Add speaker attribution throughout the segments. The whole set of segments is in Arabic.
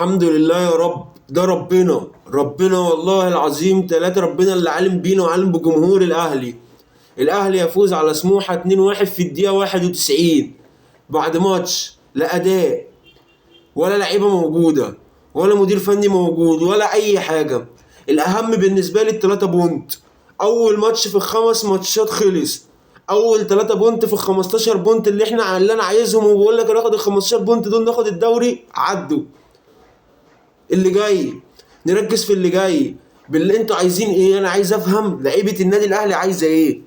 Speaker 1: الحمد لله يا رب. ده ربنا والله العظيم ثلاثة، ربنا اللي عالم بينا وعالم بجمهور الأهلي. الأهلي يفوز على سموحة 2-1 في الدقيقة 91 بعد ماتش لا أداء ولا لعيبة موجودة ولا مدير فني موجود ولا أي حاجة. الأهم بالنسبة لي التلاتة بونت. أول ماتش في الخمس ماتشات خلص. أول تلاتة بونت في ال15 بونت اللي أنا عايزهم، وبقول لك ناخد ال15 بونت دول ناخد الدوري عدوا. اللي جاي نركز في اللي جاي. باللي انتوا عايزين ايه؟ انا عايز افهم لعيبه النادي الاهلي عايزه ايه.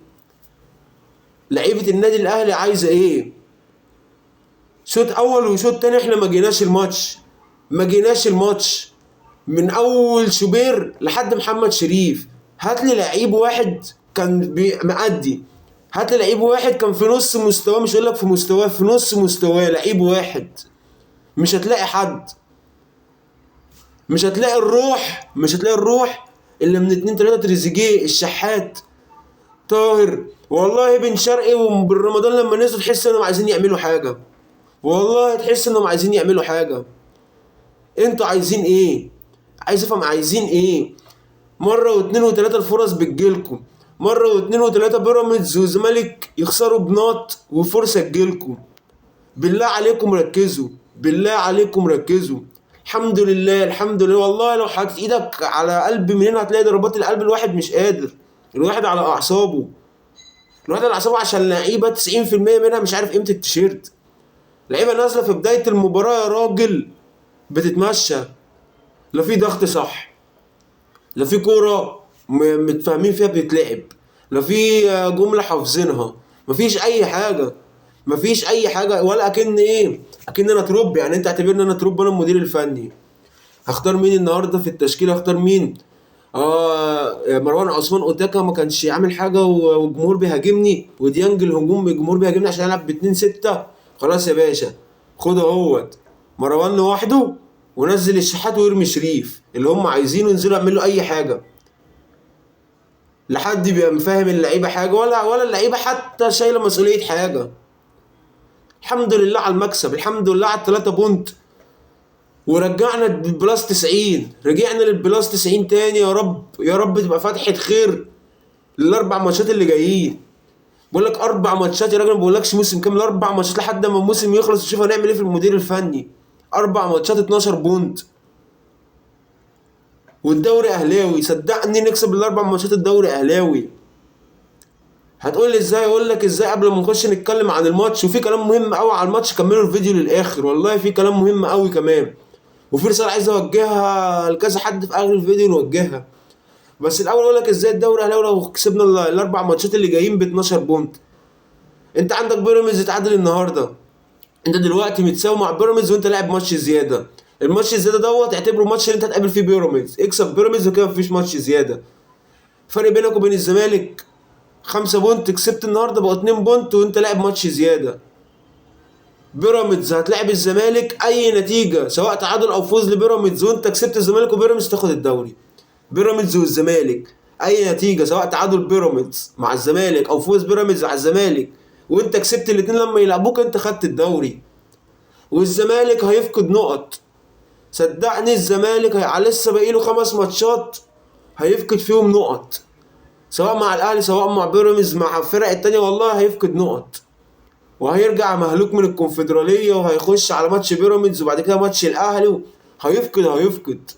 Speaker 1: لعيبه النادي الاهلي عايزه ايه؟ شوط اول وشوط تاني احنا ما جيناش الماتش من اول شوبير لحد محمد شريف. هات لي لعيب واحد كان مأدي. هات لي لعيب واحد كان في نص مستواه، مش هقول لك في مستواه، في نص مستواه، لعيب واحد. مش هتلاقي حد. مش هتلاقي الروح اللي من اتنين تلاتة: تريزيجيه، الشحات، طاهر. والله بن شرقي وبن رمضان لما نزلوا تحس انهم عايزين يعملوا حاجة. والله تحس انهم عايزين يعملوا حاجة. انتوا عايزين ايه؟ عايز افهم عايزين ايه. مرة واتنين وتلاتة الفرص بتجيلكم. مرة واتنين وتلاتة بيراميدز والزمالك يخسروا بنقط وفرصة تجيلكم. بالله عليكم ركزوا. بالله عليكم ركزوا. الحمد لله والله لو حطيت ايدك على قلب من هنا هتلاقي ضربات القلب. الواحد مش قادر. الواحد على اعصابه. عشان لعيبه 90% منها مش عارف قيمه التيشيرت. لعيبه نازله في بدايه المباراه يا راجل بتتمشى. لا في ضغط صح، لا في كوره متفاهمين فيها بتتلعب، لا في جمله حافظينها. مفيش اي حاجه ولا اكن انا تروب. يعني انت اعتبرني انا تروب، انا المدير الفني. هختار مين النهارده في التشكيله؟ هختار مين؟ مروان عثمان اوتاكا ما كانش عامل حاجه والجمهور بيهاجمني، وديانج الجمهور بيهاجمني عشان العب ب2-6. خلاص يا باشا، خد اهوت مروان لوحده ونزل الشحات ويرمي شريف. اللي هم عايزينه ينزلوا يعملوا اي حاجه. لحد بيبقى فاهم اللعيبه حاجه ولا اللعيبه حتى شايله مسؤوليه حاجه. الحمد لله على المكسب، الحمد لله على الثلاثه بونت. ورجعنا للبلاس 90. رجعنا للبلاس 90 تاني. يا رب يا رب تبقى فتحة خير للاربع ماتشات اللي جايين. بقول لك 4 ماتشات يا راجل، ما بقولكش موسم كامل. 4 ماتشات لحد ما الموسم يخلص نشوف هنعمل ايه في المدير الفني. 4 ماتشات 12 بونت والدوري اهلاوي. صدقني نكسب ال4 ماتشات الدوري اهلاوي. هتقول لي ازاي؟ اقول لك ازاي قبل ما نخش نتكلم عن الماتش. وفي كلام مهم قوي على الماتش، كملوا الفيديو للاخر. والله في كلام مهم قوي كمان. وفي رساله عايز اوجهها لكذا حد في اخر الفيديو نوجهها. بس الاول اقول لك ازاي الدوري اهلاوي لو كسبنا ال4 ماتشات اللي جايين ب12 بونت. انت عندك بيراميدز اتعادل النهارده. انت دلوقتي متساوي مع بيراميدز وانت لاعب ماتش زياده. الماتش الزياده دوت اعتبره ماتش اللي انت هتقابل فيه بيراميدز. اكسب بيراميدز وكده مفيش ماتش زياده. فرق بينك وبين الزمالك 5 بونت. كسبت النهارده بقى 2 بونت وانت لاعب ماتش زياده. بيراميدز هتلاعب الزمالك، اي نتيجه سواء تعادل او فوز لبيراميدز وانت كسبت الزمالك وبيراميدز تاخد الدوري. بيراميدز والزمالك اي نتيجه سواء تعادل بيراميدز مع الزمالك او فوز بيراميدز على الزمالك وانت كسبت الاتنين لما يلعبوك انت خدت الدوري. والزمالك هيفقد نقط. صدقني الزمالك لسه باقي له 5 ماتشات هيفقد فيهم نقط، سواء مع الاهلي سواء مع بيراميدز مع الفرق التانية. والله هيفقد نقط وهيرجع مهلوك من الكونفدرالية وهيخش على ماتش بيراميدز وبعد كده ماتش الاهلي. هيفقد.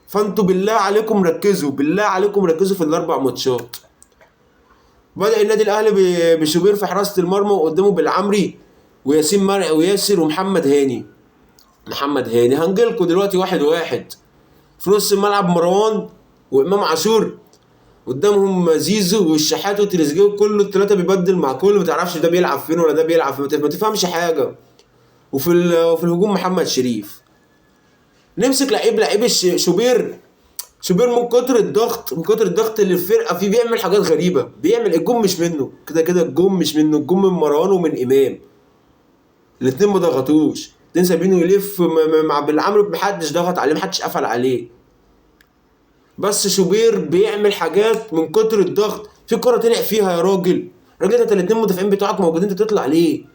Speaker 1: فانتوا بالله عليكم ركزوا. بالله عليكم ركزوا في ال4 ماتشات. بدأ النادي الاهلي بشوبير في حراسة المرمى وقدامه بالعمري وياسين مرعي وياسر ومحمد هاني. هنجيلكوا دلوقتي واحد واحد. في نص الملعب مروان وامام عاشور، قدامهم زيزو والشحات وتريزيجيه، كله الثلاثه بيبدل مع كله. ما تعرفش ده بيلعب فين ولا ده بيلعب فين، ما تفهمش حاجه. وفي الهجوم محمد شريف. نمسك لعيب شوبير من كتر الضغط اللي الفرقه فيه بيعمل حاجات غريبه. بيعمل الجون مش منه كده الجون مش منه. الجون من مروان ومن امام. الاتنين ما ضغطوش. اتنين سابينه يلف مع بالعمرو. محدش ضغط عليه، محدش قفل عليه. بس شوبير بيعمل حاجات من كتر الضغط. في كرة طلع فيها يا راجل. انت الاتنين مدافعين بتوعك موجودين، انت تطلع ليه؟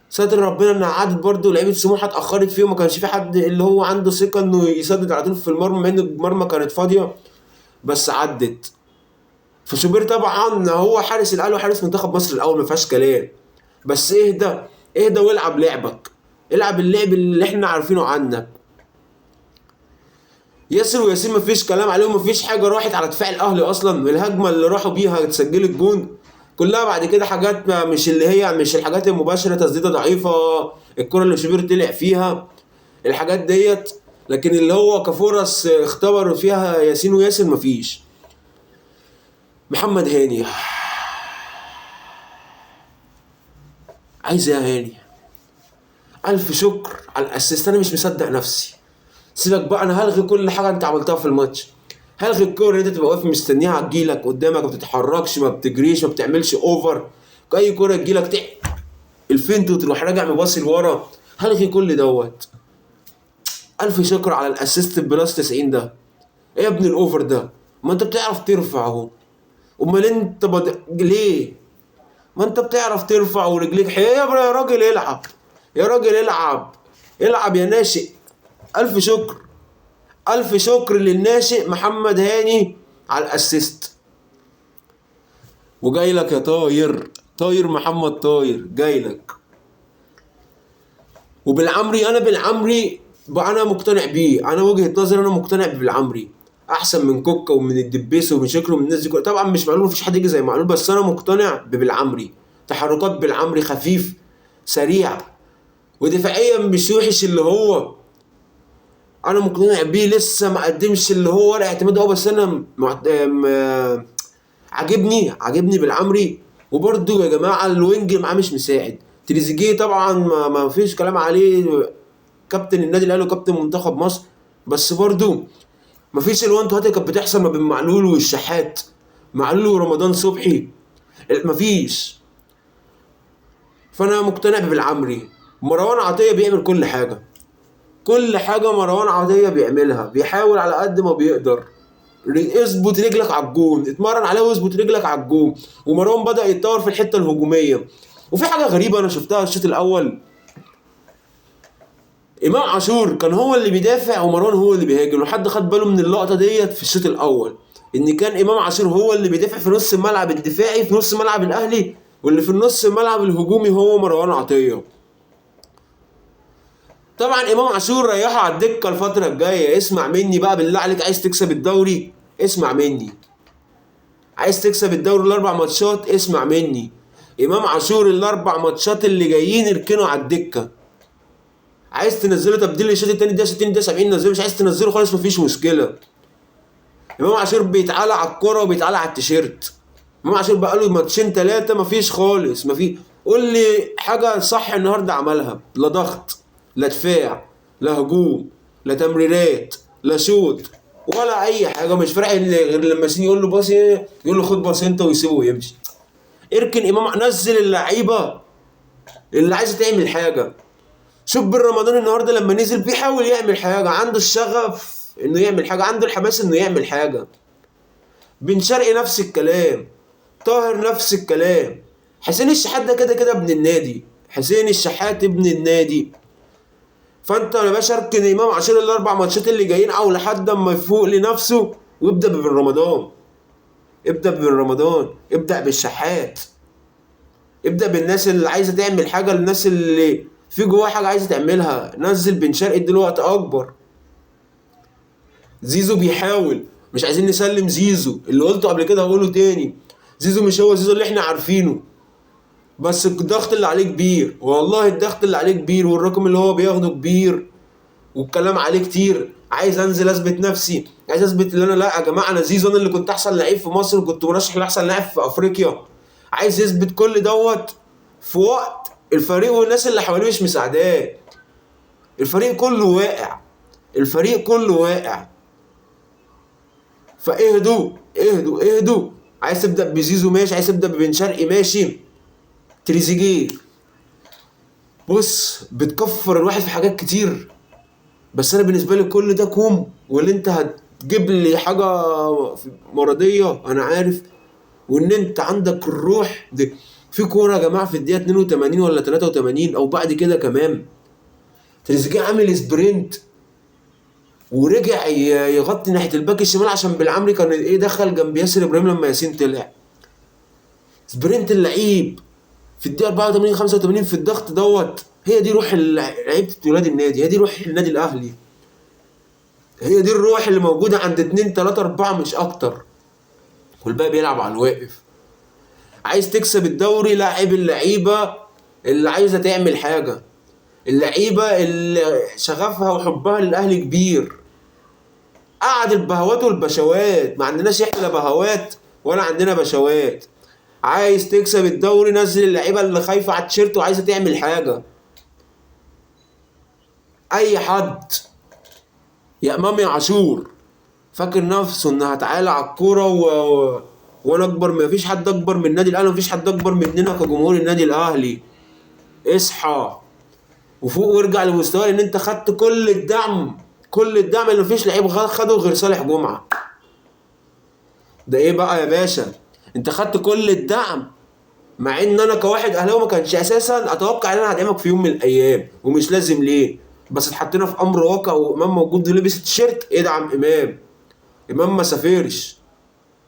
Speaker 1: ستر ربنا انها عدت برضه، لعيبه سموحه اتاخرت فيه وما كانش في حد اللي هو عنده ثقه انه يسدد على طول في المرمى مع ان المرمى كانت فاضيه، بس عدت. فشوبير طبعا هو حارس الاهلي وحارس منتخب مصر الاول ما فيهاش كلام، بس اهدى، اهدى والعب لعبك، العب اللعب اللي احنا عارفينه عنك. ياسر وياسين مفيش كلام عليهم، مفيش حاجه راحت على دفاع الاهلي اصلا، الهجمه اللي راحوا بيها تسجلت جون كلها بعد كده حاجات مش اللي هي مش الحاجات المباشره، تسديده ضعيفه، الكره اللي شوبير طلع فيها، الحاجات ديت. لكن اللي هو كفرص اختبروا فيها ياسين وياسر مفيش. محمد هاني، عايز ايه يا هاني؟ الف شكر على الاسيست، انا مش مصدق نفسي. سيبك بقى، انا هلغي كل حاجه انت عملتها في الماتش، هلغي الكوره اللي انت تبقى واقف مستنيها هتجيلك قدامك، ما بتتحركش، ما بتجريش، ما بتعملش اوفر، اي كوره تجيلك الفنت وتروح راجع مباصي لورا، هلغي كل دوت. الف شكر على الاسيست بلس 90 ده. ايه يا ابن الاوفر ده؟ ما انت بتعرف ترفع اهو، امال انت ليه؟ ما انت بتعرف ترفع ورجليك يا راجل العب، يا راجل العب، العب يا ناشئ. الف شكر، الف شكر للناشئ محمد هاني على الاسيست. وجاي لك يا طاير، طاير محمد طاير جاي لك. وبالعمري، انا بالعمري بقى انا مقتنع بيه، انا وجهة نظري انا مقتنع بالعمري احسن من كوكا ومن الدبيس ومن شكله ومن الناس دي كلها. طبعا مش معلول، مفيش حد يجي زي معلول، بس انا مقتنع بالعمري، تحركات بالعمري خفيف سريع ودفاعيا مش وحش، اللي هو انا مقتنع بيه. لسه ما قدمش اللي هو ولا اعتماد هو، بس انا عاجبني بالعمري. وبرده يا جماعه الوينج معاه مش مساعد، تريزيجيه طبعا ما فيش كلام عليه، كابتن النادي الاهلي وكابتن منتخب مصر، بس برده ما فيش الوان توهات كانت بتحصل ما بين معلول والشحات، معلول ورمضان صبحي، ما فيش. فانا مقتنع بالعمري. مروان عطيه بيعمل كل حاجه، كل حاجه مروان عطيه بيعملها، بيحاول على قد ما بيقدر. اظبط رجلك على الجون، اتمرن عليه واظبط رجلك على الجون. ومروان بدأ يتطور في الحته الهجوميه. وفي حاجه غريبه انا شفتها الشوط الاول، امام عاشور كان هو اللي بيدافع ومروان هو اللي بيهاجم، لو حد خد باله من اللقطه ديت في الشوط الاول، ان كان امام عاشور هو اللي بيدافع في نص الملعب الدفاعي في نص ملعب الاهلي، واللي في النص الملعب الهجومي هو مروان عطيه. طبعا امام عاشور ريحه على الدكه الفتره الجايه. اسمع مني بقى بالله عليك، عايز تكسب الدوري اسمع مني، عايز تكسب الدوري الاربع ماتشات اسمع مني، امام عاشور الاربع ماتشات اللي جايين اركنه على الدكه. عايز تنزله تبديل الشوط التاني ده 60 ده 70 نزله، مش عايز تنزله خالص مفيش مشكله. امام عاشور بيتعالى على الكوره وبيتعالى على التيشيرت. امام عاشور بقى له ماتشين ثلاثه مفيش خالص، مفيش. قول لي حاجه صح النهارده عملها، لا ضغط، لا دفاع، لا هجوم، لا تمريرات، لا شوط، ولا اي حاجه. مش فارق غير لما ياسين يقول له باص، يقول له خد باص انت ويسيبه ويمشي. اركن امام، نزل اللعيبه اللي عايزه تعمل حاجه. شوف بن رمضان النهارده لما نزل بيحاول يعمل حاجه، عنده الشغف انه يعمل حاجه، عنده الحماس انه يعمل حاجه. بن شرقي نفس الكلام، طاهر نفس الكلام، حسين الشحات ده كده كده ابن النادي، حسين الشحات ابن النادي. فانت يا باشا اركن امام عاشور الاربع ماتشات اللي جايين او لحد اما يفوق لنفسه، وابدا ببن رمضان، ابدا ببن رمضان، ابدا بالشحات، ابدا بالناس اللي عايزه تعمل حاجه، الناس اللي في جواها حاجه عايزه تعملها. نزل بن شرقي دلوقتي اكبر. زيزو بيحاول، مش عايزين نسلم زيزو، اللي قلته قبل كده هقوله تاني، زيزو مش هو زيزو اللي احنا عارفينه، بس الضغط اللي عليه كبير، والله الضغط اللي عليه كبير، والرقم اللي هو بياخده كبير، والكلام عليه كتير. عايز انزل اثبت نفسي، عايز اثبت ان انا لا يا جماعه انا زيزو، انا اللي كنت احسن لعيب في مصر وكنت مرشح لاحسن لاعب في افريقيا. عايز يثبت كل دوت في وقت الفريق والناس اللي حواليه مش مساعداه. الفريق كله واقع، الفريق كله واقع. فاهدوا، اهدوا. عايز تبدا بزيزو ماشي، عايز تبدا ببن شرقي ماشي. تريزيجيه بص بتكفر الواحد في حاجات كتير، بس انا بالنسبه لي كل ده كوم، واللي انت هتجيب لي حاجه مرضيه انا عارف، وان انت عندك الروح دي في كوره يا جماعه في الدقيقه 82 ولا 83 او بعد كده كمان، تريزيجيه عامل سبرنت ورجع يغطي ناحيه الباك الشمال عشان بالعمري كان ايه دخل جنب ياسر ابراهيم لما ياسين طلع. سبرنت اللعيب في الدقيقه 84 85 في الضغط دوت. هي دي روح لعيبه ولاد النادي، هي دي روح النادي الاهلي، هي دي الروح اللي موجوده عند 2 3 4 مش اكتر، والباقي بيلعب على الواقف. عايز تكسب الدوري، لاعب اللعيبه اللي عايزه تعمل حاجه، اللعيبه اللي شغفها وحبها للاهلي كبير. قعد البهوات والبشوات، ما عندناش احنا لا بهوات ولا عندنا بشوات. عايز تكسب الدوري، نزل اللعيبه اللي خايفه على التيشيرت وعايزه تعمل حاجه. اي حد يا امام يا عاشور فاكر نفسه انها هتعالى على الكوره وانا اكبر، ما فيش حد اكبر من النادي الاهلي، ما فيش حد اكبر مننا كجمهور النادي الاهلي. اصحى وفوق وارجع لمستوى، ان انت خدت كل الدعم، كل الدعم اللي مفيش لعيب خده غير صالح جمعه. ده ايه بقى يا باشا؟ انت خدت كل الدعم، مع ان انا كواحد اهلاوي ما كانش اساسا اتوقع ان انا هدعمك في يوم من الايام، ومش لازم ليه، بس اتحطينا في امر واقع وامام موجود ولبس التيشيرت. ادعم امام. امام ما سافرش،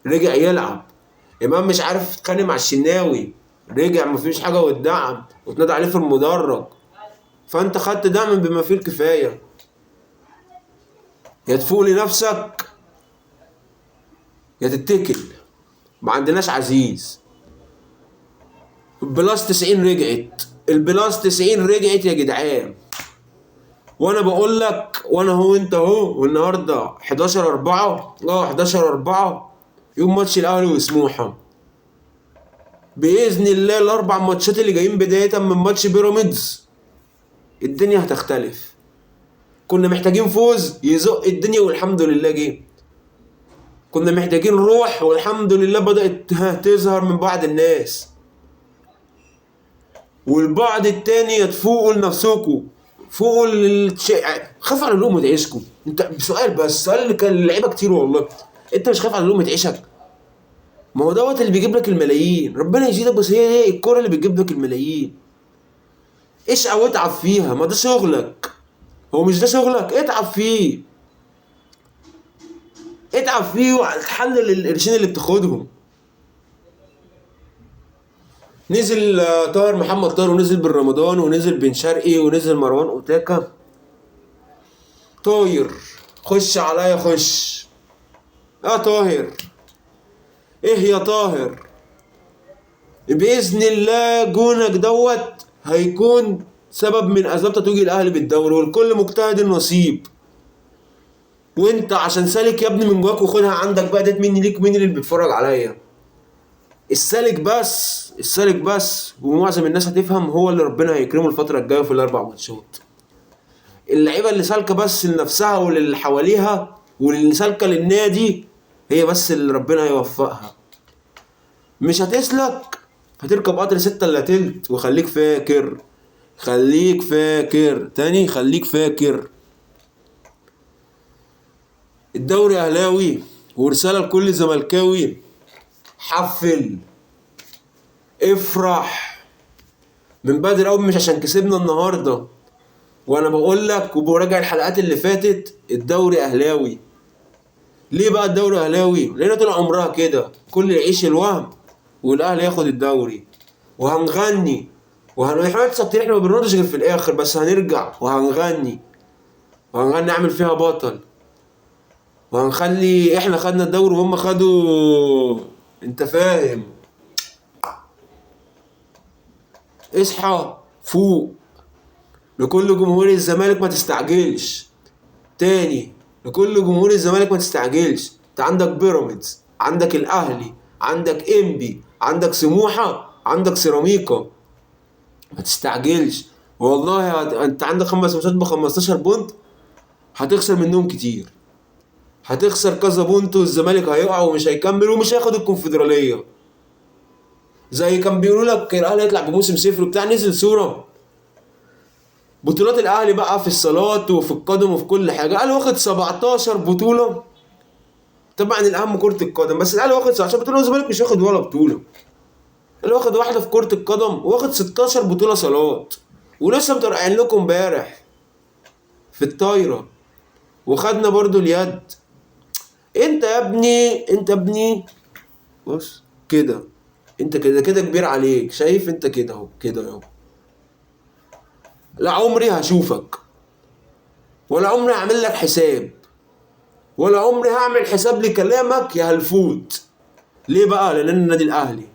Speaker 1: رجع يلعب. امام مش عارف اتخانق مع الشناوي، رجع مفيش حاجه واتدعم واتنادى عليه في المدرج. فانت خدت دعم بما فيه الكفايه. يا تفوق لنفسك يا تتكل. ما عندناش عزيز. البلاس 90 رجعت، البلاس 90 رجعت يا جدعان. وانا بقول لك، وانا هو انت اهو، والنهارده 11/4 11/4 يوم ماتش الاهلي وسموحه. باذن الله الاربع ماتشات اللي جايين بدايه من ماتش بيراميدز الدنيا هتختلف. كنا محتاجين فوز يزق الدنيا والحمد لله جه. كنا محتاجين روح والحمد لله بدأت تظهر من بعض الناس. والبعض التاني يتفوقوا لنفسكوا، فوقوا خاف على لقمة عيشكم. انت سؤال بس، سؤال اللي كان اللعيبه كتير والله، انت مش خايف على لقمة عيشك؟ ما هو دوت اللي بيجيب لك الملايين، ربنا يزيدك، بس هي ايه الكوره اللي بتجيب لك الملايين. اشقى واتعب فيها، ما ده شغلك. هو مش ده شغلك؟ اتعب فيه، اتعب فيه وتحلل القرشين اللي بتاخدهم. نزل طاهر محمد طاهر، ونزل بن رمضان، ونزل بن شرقي، ونزل مروان اوتاكا. طاير خش عليا خش يا طاهر. ايه يا طاهر؟ باذن الله جونك دوت هيكون سبب من اسباب تتويج الاهلي بالدوري، والكل مجتهد النصيب. وانت عشان سالك يا ابني من جواك وخدها عندك بقى، ديت مني ليك، مين اللي بيتفرج عليا؟ السالك بس، السالك بس، ومعظم الناس هتفهم، هو اللي ربنا هيكرمه الفتره الجايه في الاربع ماتشات. اللعيبه اللي سالكه بس لنفسها وللي حواليها واللي سالكه للنادي، هي بس اللي ربنا هيوفقها. مش هتسلك هتركب قطر 6 الا تلت. وخليك فاكر، خليك فاكر تاني، خليك فاكر، الدوري اهلاوي. ورساله لكل زملكاوي، حفل افرح من بدري قوي، مش عشان كسبنا النهارده. وانا بقول لك وبراجع الحلقات اللي فاتت، الدوري اهلاوي. ليه بقى الدوري اهلاوي؟ لان طول عمرها كده، كل يعيش الوهم والاهلي ياخد الدوري. وهنغني احنا ساكتين، احنا ما بنردش غير في الاخر، بس هنرجع وهنغني نعمل فيها بطل، وهنخلي احنا خدنا الدوري وهم خدوا. انت فاهم؟ اصحى فوق. لكل جمهور الزمالك ما تستعجلش تاني، لكل جمهور الزمالك ما تستعجلش. انت عندك بيراميدز، عندك الاهلي، عندك انبي، عندك سموحه، عندك سيراميكا. ما تستعجلش والله. انت عندك 5 ماتشات ب 15 بونت، هتخسر منهم كتير، هتخسر كذا بونت، والزمالك هيقع ومش هيكمل ومش هياخد الكونفدراليه. زي كان بيقولوا لك الاهلي هيطلع بموسم صفر بتاع، نزل صوره بطولات الاهلي بقى في الصالات وفي القدم وفي كل حاجه. الاهلي واخد 17 بطوله، طبعا الاهم كره القدم، بس الاهلي واخد 17 بطوله والزمالك مش واخد ولا بطوله. اللي واخد واحده في كره القدم، واخد 16 بطوله صالات، ولسه مطرقعين لكم امبارح في الطايره، وخدنا برضو اليد. انت يا ابني، انت ابني، بص كده، انت كده كده كبير عليك، شايف انت كده اهو، كده اهو. لا عمري هشوفك، ولا عمري هعمل لك حساب، ولا عمري هعمل حساب لكلامك يا هلفوت. ليه بقى؟ لان النادي الاهلي،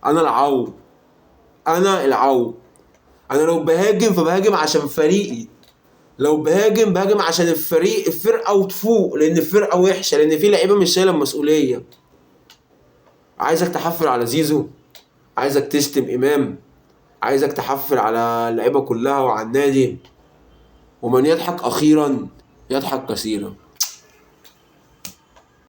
Speaker 1: انا العو، انا العو. انا لو بهاجم فبهاجم عشان فريقي، لو بهاجم بهاجم عشان الفرقه وتفوق، لان الفرقه وحشه، لان في لعيبه مش شايله المسؤوليه. عايزك تحفل على زيزو، عايزك تشتم امام، عايزك تحفل على اللعيبه كلها وعلى النادي. ومن يضحك اخيرا يضحك كثيرا.